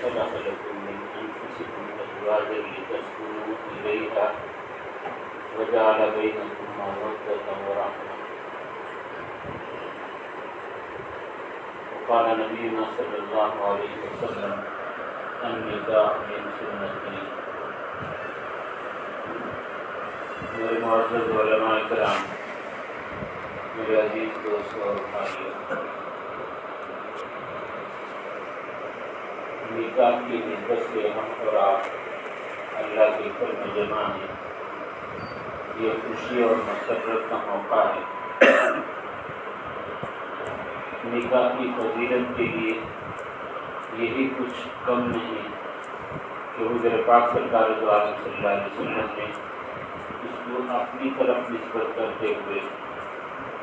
خلق لكم من أنفسكم أزواجا لتسكنوا إليها وجعل بينكم مودة ورحمة وقال نبينا صلى الله عليه وسلم النکاح من سنتی. میرے معزز علماء کرام، میرے عزیز دوستوں اور بھائیوں، نکاح کی نسبت سے ہم اور آپ اللہ کے گھر میں جمع ہیں. یہ خوشی اور مسرت کا موقع ہے. نکاح کی فضیلت کے لیے یہی کچھ کم نہیں کہ حضور پاک سرکار دو عالم صلی اللہ علیہ وسلم نے اس کو اپنی طرف نسبت کرتے ہوئے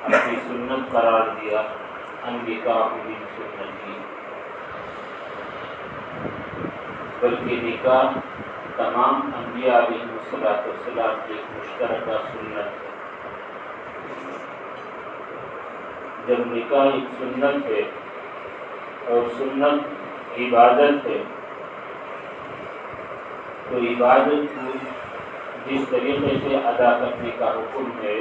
اپنی سنت قرار دیا. النکاح من سنتی، بلکہ نکاح تمام انبیاء علیہ السلام کی ایک مشترکہ سنت ہے. جب نکاح ایک سنت ہے اور سنت عبادت ہے تو عبادت کو جس طریقے سے ادا کرنے کا حکم ہے،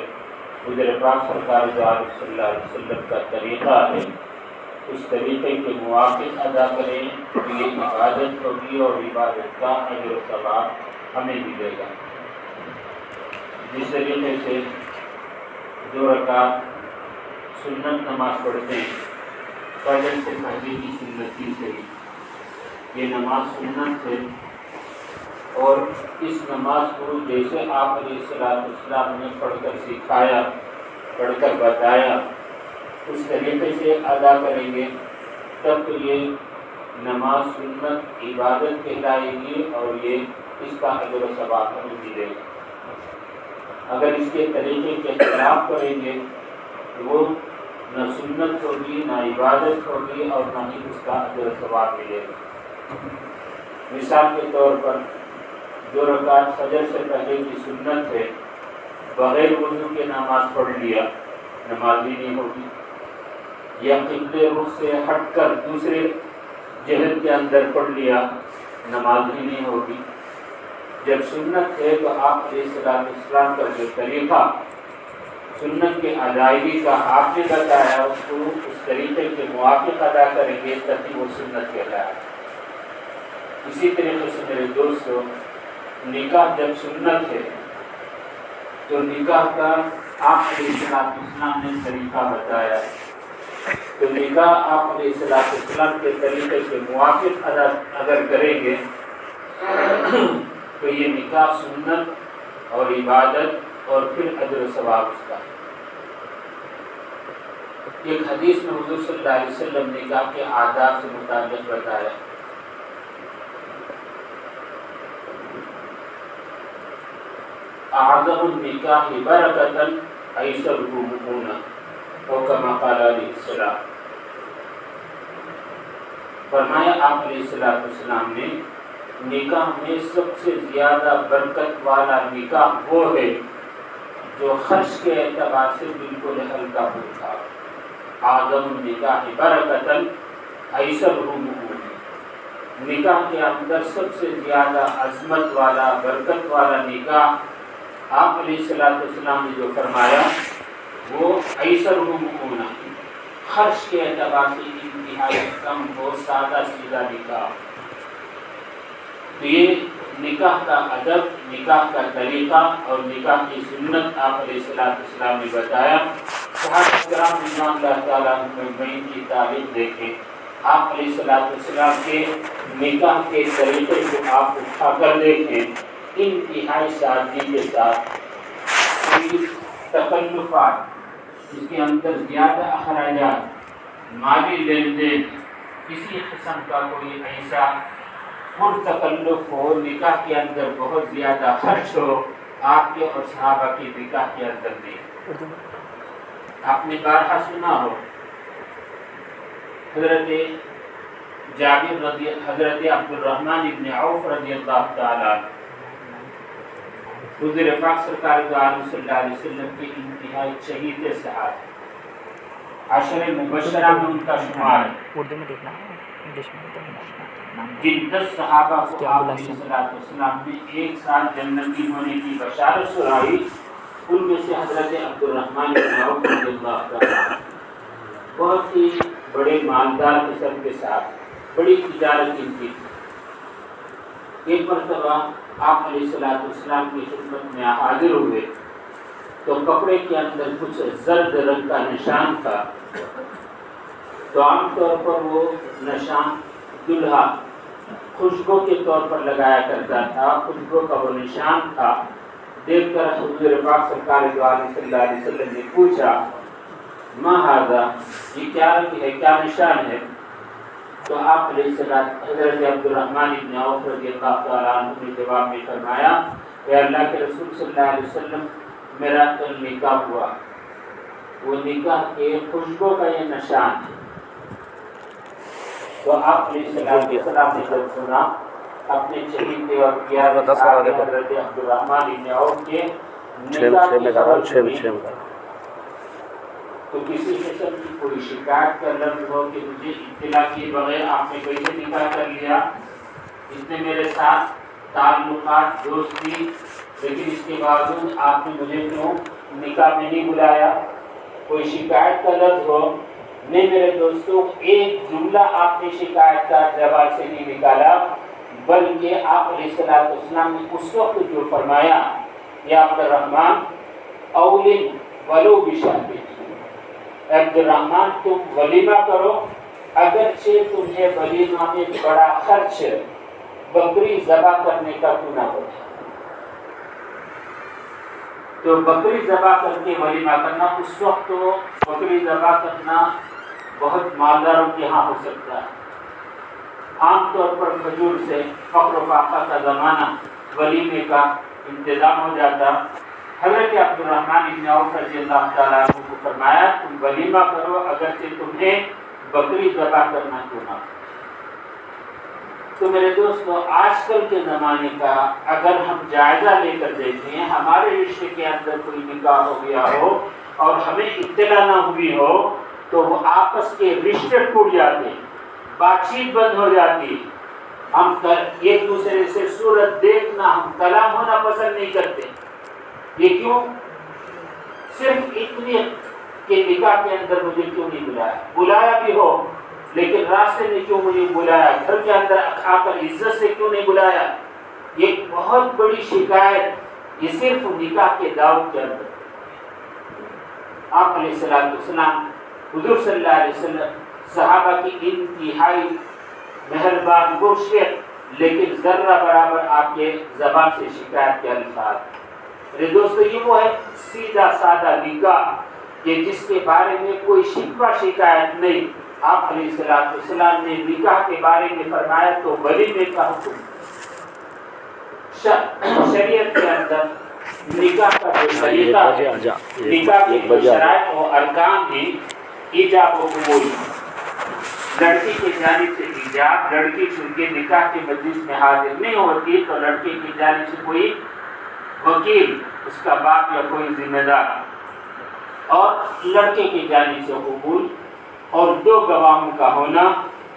حضور پاک سرکار دو عالم صلی اللہ علیہ وسلم کا طریقہ ہے، اس طریقے کے موافق ادا کریں تو یہ عبادت ہوگی اور عبادت کا اجر و ثواب ہمیں ملے گا. جس طریقے سے 2 رکعت سنت نماز پڑھتے ہیں فجر سے پہلے کی سنتی سے، یہ نماز سنت ہے اور اس نماز کو جیسے آپ علیہ السلام نے پڑھ کر سکھایا، پڑھ کر بتایا، اس طریقے سے ادا کریں گے تب تو یہ نماز سنت عبادت کہلائے گی اور یہ اس کا اجر و ثواب ہمیں ملے گا. اگر اس کے طریقے کے خلاف کریں گے تو وہ نہ سنت ہوگی، نہ عبادت ہوگی اور نہ ہی اس کا اجر و ثواب ملے گا. مثال کے طور پر 2 رکعت فجر سے پہلے کی سنت ہے، بغیر وضو کے نماز پڑھ لیا، نماز ہی نہیں ہوگی. یا قبلہ رخ سے ہٹ کر دوسرے جہت کے اندر پڑھ لیا، نماز ہی نہیں ہوگی. جب سنت ہے تو آپ علیہ السلام کا جو طریقہ سنت کے ادائیگی کا آپ نے بتایا، اس کو اس طریقے کے موافق ادا کریں گے تبھی وہ سنت کہلائے. اسی طریقے سے میرے دوستوں، نکاح جب سنت ہے تو نکاح کا آپ علیہ السلام نے طریقہ بتایا، تو نکاح آپ علیہ السلام کے طریقے کے موافق اگر کریں گے تو یہ نکاح سنت اور عبادت اور پھر اجر و ثواب اس کا. ایک حدیث میں حضور صلی اللہ علیہ وسلم نے نکاح کے آداب سے متعلق بتایا. اعظم النکاح برکۃ ایسرہ مؤونۃ او کما قال علیہ السلام. فرمایا آپ علیہ السلام نے نکاح میں سب سے زیادہ برکت والا نکاح وہ ہے جو خرچ کے اعتبار سے بالکل ہلکا ہوتا. اعظم النکاح برکۃ ایسرہ مؤونۃ، نکاح کے اندر سب سے زیادہ عظمت والا برکت والا نکاح آپ علیہ السلام نے جو فرمایا وہ ایسرہ مؤونۃ، خرچ کے اعتبار سے انتہائی کم ہو، سادہ سیدھا نکاح. تو یہ نکاح کا ادب، نکاح کا طریقہ اور نکاح کی سنت آپ علیہ السلام نے بتایا. صحابہ کرام رضوان اللہ تعالیٰ عنہم کی تعریف دیکھیں. آپ علیہ السلام کے نکاح کے طریقے کو آپ اٹھا کر دیکھیں، انتہائی سادگی کے ساتھ، کوئی تکلفات اس کے اندر زیادہ اخراجات، مالی لین دین، کسی قسم کا کوئی ایسا پرتکلف ہو، نکاح کے اندر بہت زیادہ خرچ ہو، آپ کے اور صحابہ کی نکاح کے اندر نہیں. آپ نے بارہا سنا ہو حضرت عبد الرحمن ابن عوف رضی اللہ تعالیٰ حضور پاک سرکار دو عالم صلی اللہ علیہ وسلم کے انتہائی چہیتے صحابہ. عشر مبشرہ میں ان کا شمار ہے۔ اردو میں دیکھنا ہے، انگلش میں تو جن 10 صحابہ کو آپ علیہ السلام نے ایک ساتھ جنتی ہونے کی بشارت سنائی، ان میں سے حضرت عبد الرحمن بن عوف رضی اللہ عنہ بہت ہی بڑے مالدار قسم کے ساتھ بڑی تجارت ان کی تھی۔ ایک مرتبہ آپ علیہ السلام کی خدمت میں حاضر ہوئے تو کپڑے کے اندر کچھ زرد رنگ کا نشان تھا، تو عام طور پر وہ نشان دلہا خوشبو کے طور پر لگایا کرتا تھا، خوشبو کا وہ نشان تھا۔ دیکھ کر حضور پاک سرکار دو عالم صلی اللہ علیہ وسلم نے پوچھا ما ھذا، یہ کیا رنگ ہے، کیا نشان ہے؟ تو آپ علیہ السلام حضرت عبد الرحمن بن عوف رضی اللہ تعالیٰ عنہ نے جواب میں فرمایا کہ اللہ کے رسول صلی اللہ علیہ وسلم میرا کل نکاح ہوا، وہ نکاح کے خوشبو کا یہ نشان ہے۔ تو آپ علیہ السلام نے جب سنا اپنے چہیتے اور پیارے صحابی حضرت عبد الرحمن بن عوف کے نکاح کی خبر سنی تو کسی قسم کی کوئی شکایت کا لفظ ہو کہ مجھے اطلاع کیے بغیر آپ نے کیسے نکاح کر لیا، اتنے میرے ساتھ تعلقات دوستی، لیکن اس کے باوجود آپ نے مجھے کیوں نکاح میں نہیں بلایا، کوئی شکایت کا لفظ ہو؟ نہیں میرے دوستوں، ایک جملہ آپ نے شکایت کا زبان سے نہیں نکالا، بلکہ آپ علیہ السلام نے اس وقت جو فرمایا یا عبد الرحمن اولن ولو بشاہد، عبد الرحمن تم ولیمہ کرو اگرچہ تمہیں ولیمہ میں بڑا خرچ بکری ذبح کرنے کا کیوں نہ ہو۔ تو بکری ذبح کر کے ولیمہ کرنا، اس وقت تو بکری ذبح کرنا بہت مالداروں کے ہاں ہو سکتا ہے، عام طور پر کھجور سے فقر و فاقہ کا زمانہ ولیمے کا انتظام ہو جاتا۔ حضرت عبد الرحمن بن عوف رضی اللہ تعالیٰ عنہ کو فرمایا تم ولیمہ کرو اگرچہ تمہیں بکری ذبح کرنا کیوں نہ۔ تو میرے دوستو، آج کل کے زمانے کا اگر ہم جائزہ لے کر دیکھیں، ہمارے رشتے کے اندر کوئی نکاح ہو گیا ہو اور ہمیں اطلاع نہ ہوئی ہو تو وہ آپس کے رشتے ٹوٹ جاتے، بات چیت بند ہو جاتی، ہم ایک دوسرے سے صورت دیکھنا، ہم کلام ہونا پسند نہیں کرتے۔ یہ کیوں؟ صرف اتنی کہ نکاح کے اندر مجھے کیوں نہیں بلایا، بلایا بھی ہو لیکن راستے میں کیوں مجھے بلایا، گھر کے اندر آ کر عزت سے کیوں نہیں بلایا۔ یہ بہت بڑی شکایت، یہ صرف نکاح کے دعوت کے اندر۔ آپ علیہ السلام حضور صلی اللہ علیہ وسلم صحابہ کی انتہائی مہربان گوشت، لیکن ذرہ برابر آپ کے زبان سے شکایت کے الفاظ۔ میرے دوستو، یہ وہ ہے سیدھا سادہ نکاح کہ جس کے بارے میں کوئی شکوہ شکایت نہیں۔ آپ علیہ السلام نے نکاح کے بارے میں فرمایا تو ولیمے کا حکم۔ شریعت کے اندر نکاح کا جو طریقہ ہے، نکاح کی شرائط و ارکان ہیں، ایجاب و قبول، لڑکی کی جانب سے ایجاب، لڑکی چونکہ نکاح کے مجلس میں حاضر نہیں ہوتی تو لڑکی کی جانب سے کوئی وکیل، اس کا باپ یا کوئی ذمہ دار، اور لڑکے کی جانب سے قبول اور 2 گواہوں کا ہونا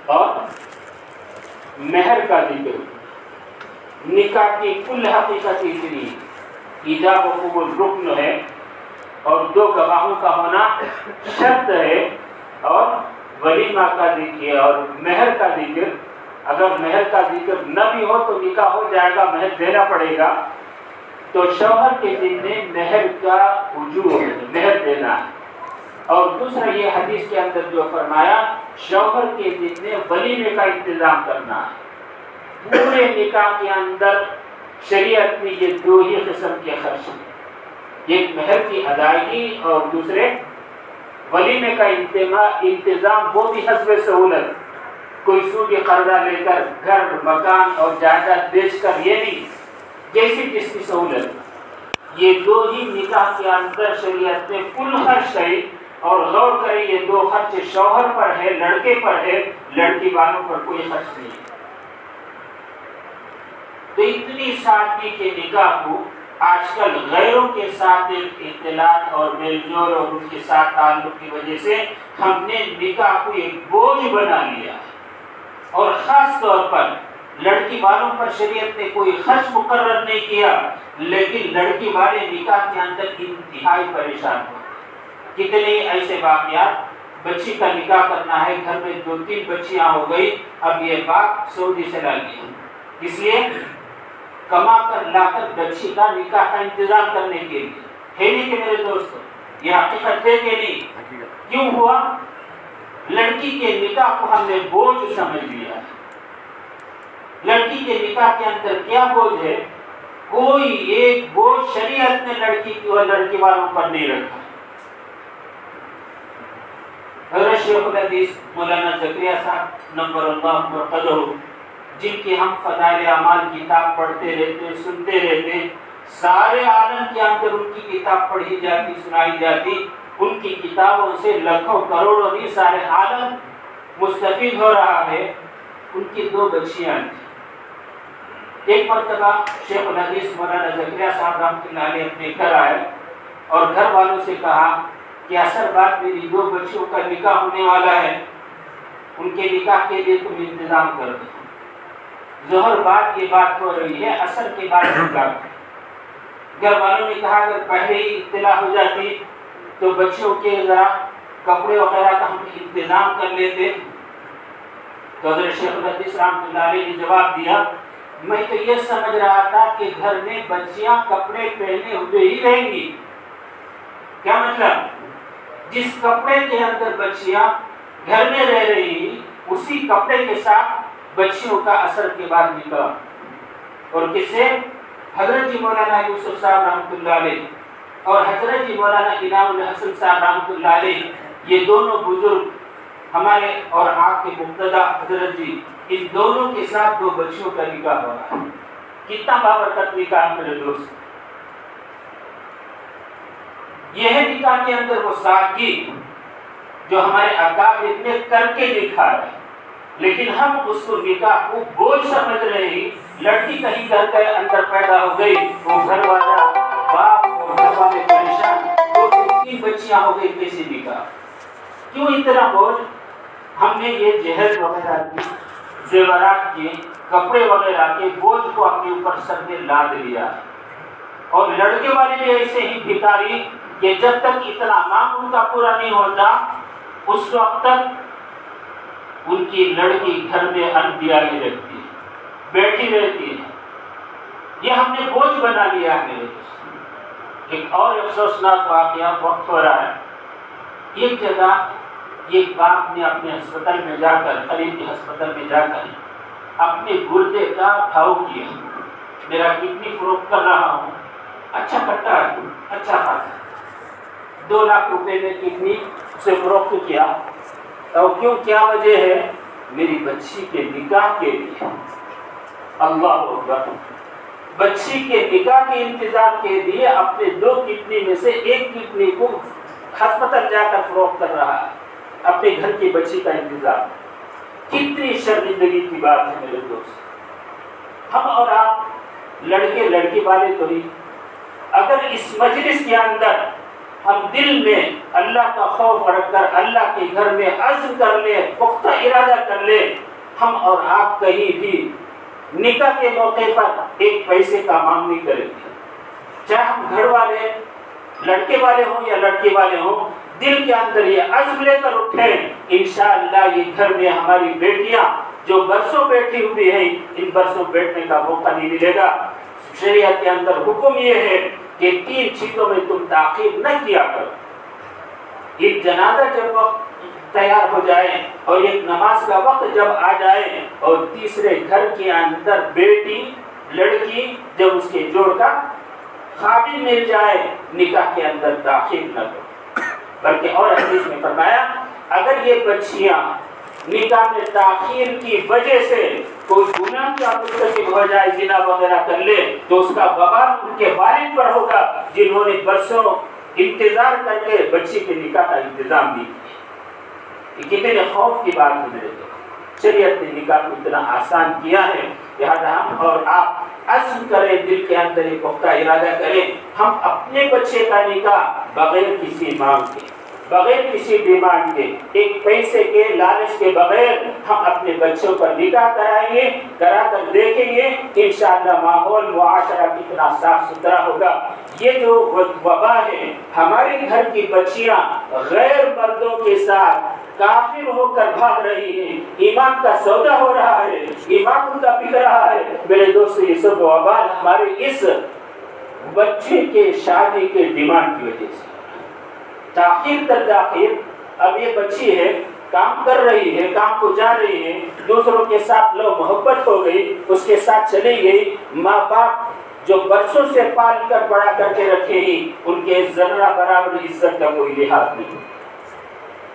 اور مہر کا ذکر۔ نکاح کی کل حقیقت اتنی، ایجاب و قبول رکن ہے اور 2 گواہوں کا ہونا شرط ہے، اور ولیمہ کا ذکر اور مہر کا ذکر۔ اگر مہر کا ذکر نہ بھی ہو تو نکاح ہو جائے گا، مہر دینا پڑے گا، تو شوہر کے ذمے مہر کا وجوب ہے، مہر دینا ہے۔ اور دوسرا یہ حدیث کے اندر جو فرمایا شوہر کے ذمے ولیمے کا انتظام کرنا ہے۔ پورے نکاح کے اندر شریعت میں یہ 2 ہی قسم کے خرچ ہیں، ایک مہر کی ادائیگی اور دوسرے ولیمے کا انتظام، وہ بھی حسب سہولت، کوئی سودی قرضہ لے کر گھر مکان اور جائیداد بیچ کر، یہ نہیں، جیسی جس کی سہولت۔ یہ 2 ہی نکاح کے اندر شریعت میں کل خرچ ہے، اور غور کریں یہ 2 خرچ شوہر پر ہے، لڑکے پر ہے، لڑکی والوں پر کوئی خرچ نہیں۔ تو اتنی سادگی کے نکاح کو آج کل غیروں کے ساتھ اختلاط اور میل جول اور ان کے ساتھ تعلق کی وجہ سے ہم نے نکاح کو ایک بوجھ بنا لیا، اور خاص طور پر لڑکی والوں پر شریعت نے کوئی خرچ مقرر نہیں کیا، لیکن لڑکی والے نکاح کے اندر انتہائی پریشان ہوتے۔ کتنے ایسے واقعات، بچی کا نکاح کرنا ہے، گھر میں 2-3 بچیاں ہو گئی، اب یہ باپ سعودی چلا گیا، اس لیے کما کر لا کر بچی کا نکاح کا انتظام کرنے کے لیے ہے نہیں کہ میرے دوستوں یہ حقیقت ہے کہ نہیں؟ کیوں ہوا؟ لڑکی کے نکاح کو ہم نے بوجھ سمجھ لیا ہے۔ لڑکی کے نکاح کے اندر کیا بوجھ ہے؟ کوئی ایک بوجھ شریعت نے لڑکی والوں پر نہیں رکھا۔ حضرت شیخ الحدیث مولانا زکریا صاحب نمبر اللہ مرقدہ، جن کی ہم فضائل اعمال کتاب پڑھتے رہتے، سنتے رہتے، سارے عالم کے اندر ان کی کتاب پڑھی جاتی، سنائی جاتی، ان کی کتابوں سے لاکھوں کروڑوں نہیں سارے عالم مستفید ہو رہا ہے۔ ان کی 2 بچیاں تھیں۔ ایک مرتبہ شیخ الحدیث مولانا زکریا صاحب رحمۃ اللہ علیہ اپنے گھر آئے اور گھر والوں سے کہا کہ اصل بات میری 2 بچیوں کا نکاح ہونے والا ہے، ان کے نکاح کے لیے تم انتظام کر دو۔ ظہر بعد یہ بات ہو رہی ہے، عصر کے بعد نکاح۔ گھر والوں نے کہا اگر پہلے ہی اطلاع ہو جاتی تو بچیوں کے ذرا کپڑے وغیرہ کا ہم انتظام کر لیتے۔ تو حضرت شیخ الحدیث رحمۃ اللہ علیہ نے جواب دیا، میں تو یہ سمجھ رہا تھا کہ گھر میں بچیاں کپڑے پہنے ہوئے ہی رہیں گی۔ کیا مطلب؟ جس کپڑے کے اندر بچیاں گھر میں رہ رہی، اسی کپڑے کے ساتھ بچیوں کا عصر کے بعد نکاح۔ اور کس سے؟ حضرت جی مولانا یوسف صاحب رحمۃ اللہ علیہ اور حضرت جی مولانا انعام الحسن صاحب رحمۃ اللہ علیہ، یہ دونوں بزرگ ہمارے اور آپ کے مقتدی حضرت جی، ان دونوں کے ساتھ 2 بچیوں کا نکاح ہو رہا ہے۔ کتنا بابرکت نکاح میرے دوست! یہ ہے نکاح کے اندر وہ سادگی جو ہمارے اکابر نے کر کے دکھا ہے، لیکن ہم اس کو نکاح کو بوجھ سمجھ رہے ہیں۔ لڑکی کہیں گھر کے اندر پیدا ہو گئی، وہ گھر والا باپ اور گھر والے پریشان، 2-3 بچیاں ہو گئی، کیسے نکاح؟ کیوں اتنا بوجھ؟ ہم نے یہ جہیز وغیرہ کی، زیورات کے، کپڑے وغیرہ کے بوجھ کو اپنے اوپر سر میں لاد لیا، اور لڑکے والے بھی ایسے ہی بھکاری کہ جب تک اتنا مانگ ان کا پورا نہیں ہوتا اس وقت تک ان کی لڑکی گھر میں انبیائی رہتی ہے، بیٹھی رہتی ہے۔ یہ ہم نے بوجھ بنا لیا ہے میرے دوست۔ ایک اور افسوسناک واقعہ وقت ہو رہا ہے، ایک جگہ ایک باپ نے اپنے ہسپتال میں جا کر، قریب کے ہسپتال میں جا کر اپنے گردے کا بھاؤ کیا، میرا کڈنی فروخت کر رہا ہوں، اچھا کٹا ہے، اچھا خاصا 2 لاکھ روپے میں کڈنی سے فروخت کیا، اور کیوں؟ کیا وجہ ہے؟ میری بچی کے نکاح کے لیے۔ اللہ اکبر! بچی کے نکاح کے انتظام کے لیے اپنے 2 کڈنی میں سے 1 کڈنی کو ہسپتال جا کر فروخت کر رہا ہے، اپنے گھر کی بچی کا انتظام۔ کتنی شرمندگی کی بات ہے میرے دوست! ہم اور آپ لڑکے لڑکی والے تو ہی، اگر اس مجلس کے اندر ہم دل میں اللہ کا خوف رکھ کر اللہ کے گھر میں عزم کر لیں، پختہ ارادہ کر لیں، ہم اور آپ کہیں بھی نکاح کے موقع پر 1 پیسے کا مانگ نہیں کریں گے، چاہے ہم گھر والے لڑکے والے ہوں یا لڑکی والے ہوں، دل کے اندر یہ عزم لے کر اٹھیں، انشاءاللہ یہ گھر میں ہماری بیٹیاں جو برسوں بیٹھی ہوئی ہیں، ان برسوں بیٹھنے کا موقع نہیں ملے گا۔ شریعت کے اندر حکم یہ ہے کہ 3 چیزوں میں تم تاخیر نہ کیا کرو۔ ایک جنازہ جب وقت تیار ہو جائے، اور ایک نماز کا وقت جب آ جائے، اور تیسرے گھر کے اندر بیٹی لڑکی جب اس کے جوڑ کا قابل مل جائے، نکاح کے اندر تاخیر نہ کرو۔ بلکہ اور حدیث میں فرمایا اگر یہ بچیاں نکاح میں تاخیر کی وجہ سے کوئی گناہ کا مرتکب ہو جائے، زنا وغیرہ کر لے، تو اس کا وبال ان کے والد پر ہوگا جنہوں نے برسوں انتظار کر کے بچی کے نکاح کا انتظام دی۔ یہ کتنے خوف کی بات ہے میرے دوست! شریعت نے نکاح کو اتنا آسان کیا ہے، لہٰذا ہم اور آپ عزم کریں، دل کے اندر ایک پختہ ارادہ کریں، ہم اپنے بچے کا نکاح بغیر کسی مانگ کے، بغیر کسی ڈیمانڈ کے، ایک پیسے کے لالچ کے بغیر ہم اپنے بچوں کا نکاح کرائیں گے، کرا کر دیکھیں گے انشاءاللہ ماحول معاشرہ کتنا صاف ستھرا ہوگا۔ یہ جو وبا ہے، ہمارے گھر کی بچیاں غیر مردوں کے ساتھ کافر ہو کر بھاگ رہی ہیں، ایمان کا سودا ہو رہا ہے، ایمان ان کا بک رہا ہے۔ میرے دوستو، یہ سب وبال ہمارے اس بچے کے شادی کے ڈیمانڈ کی وجہ سے، تاخیر تر تاخیر۔ اب یہ بچی ہے، کام کر رہی ہے، کام کو جا رہی ہے، دوسروں کے ساتھ لو محبت ہو گئی، اس کے ساتھ چلی گئی، ماں باپ جو برسوں سے پال کر بڑا کر کے رکھے ہی، ان کے ذرہ برابر عزت کا کوئی لحاظ نہیں۔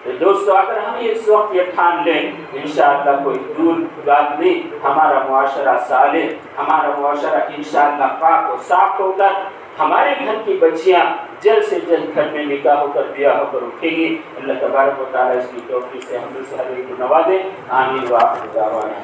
تو دوستو، اگر ہم اس وقت یہ ٹھان لیں، انشاءاللہ کوئی دور بات نہیں، ہمارا معاشرہ صالح، ہمارا معاشرہ انشاءاللہ پاک و صاف ہو کر ہمارے گھر کی بچیاں جلد سے جلد گھر میں نکاح ہو کر بیاہ ہو کر اٹھیں گی۔ اللہ تبارک و تعالیٰ اس کی توفیق سے ہم سے ہر ایک کو نوازے، آمین۔ وآخر دعوانا